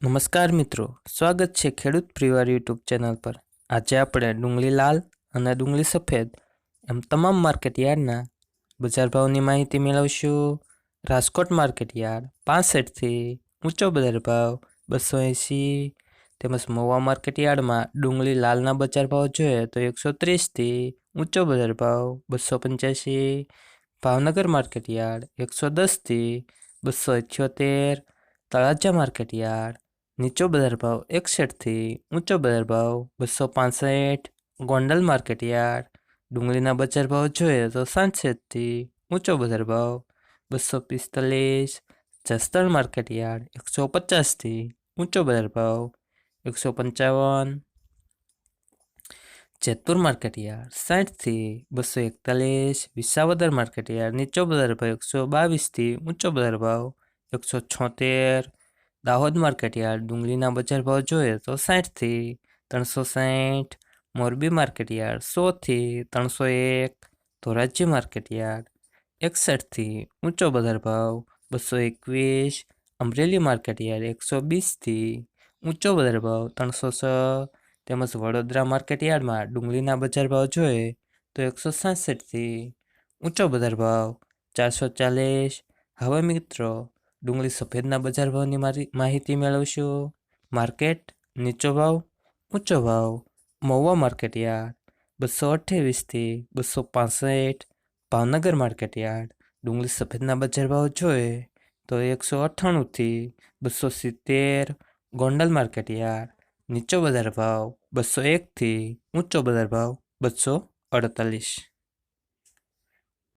નમસ્કાર મિત્રો, સ્વાગત છે ખેડૂત પરિવાર યુટ્યુબ ચેનલ પર। આજે આપણે ડુંગળી લાલ અને ડુંગળી સફેદ એમ તમામ માર્કેટ યાર્ડના બજાર ભાવની માહિતી મેળવશું। રાજકોટ માર્કેટ યાર્ડ 65 થી ઊંચો બજાર ભાવ 280, તેમજ મહુવા માર્કેટ યાર્ડમાં ડુંગળી લાલના બજાર ભાવ જોઈએ તો 130 થી ઊંચો બજાર ભાવ 285, ભાવનગર માર્કેટ યાર્ડ 110 થી 278, તળાજા માર્કેટ યાર્ડ નીચો બજાર ભાવ 61 થી ઊંચો બજાર ભાવ 265, ગોંડલ માર્કેટ યાર્ડ ડુંગળીના બજાર ભાવ જોઈએ તો 67 થી ઊંચો બજાર ભાવ 245, જસદણ માર્કેટ યાર્ડ 150 થી ઊંચો બજાર ભાવ 155, જેતપુર માર્કેટ યાર્ડ 60 થી 241, વિસાવદર માર્કેટ યાર્ડ નીચો બજાર ભાવ 122 થી ઊંચો બજાર ભાવ 176, દાહોદ માર્કેટ યાર્ડ ડુંગળીના બજાર ભાવ જોઈએ તો 60 થી 360, મોરબી માર્કેટ યાર્ડ 100 થી 301, ધોરાજી માર્કેટ યાર્ડ 61 થી ઊંચો બજાર ભાવ 221, અમરેલી માર્કેટ યાર્ડ 120 થી ઊંચો બજાર ભાવ 306, તેમજ વડોદરા માર્કેટ યાર્ડમાં ડુંગળીના બજાર ભાવ જોઈએ તો 167 થી ઊંચો બજાર ભાવ 440। હવે મિત્રો ડુંગળી સફેદના બજાર ભાવની માહિતી મેળવશું। માર્કેટ નીચો ભાવ ઊંચો ભાવ મહુવા માર્કેટ યાર્ડ 228 થી 265, ભાવનગર માર્કેટ યાર્ડ ડુંગળી સફેદના બજાર ભાવ જોઈએ તો 198 થી 270, ગોંડલ માર્કેટ યાર્ડ નીચો બજાર ભાવ 201 થી ઊંચો બજાર ભાવ 248।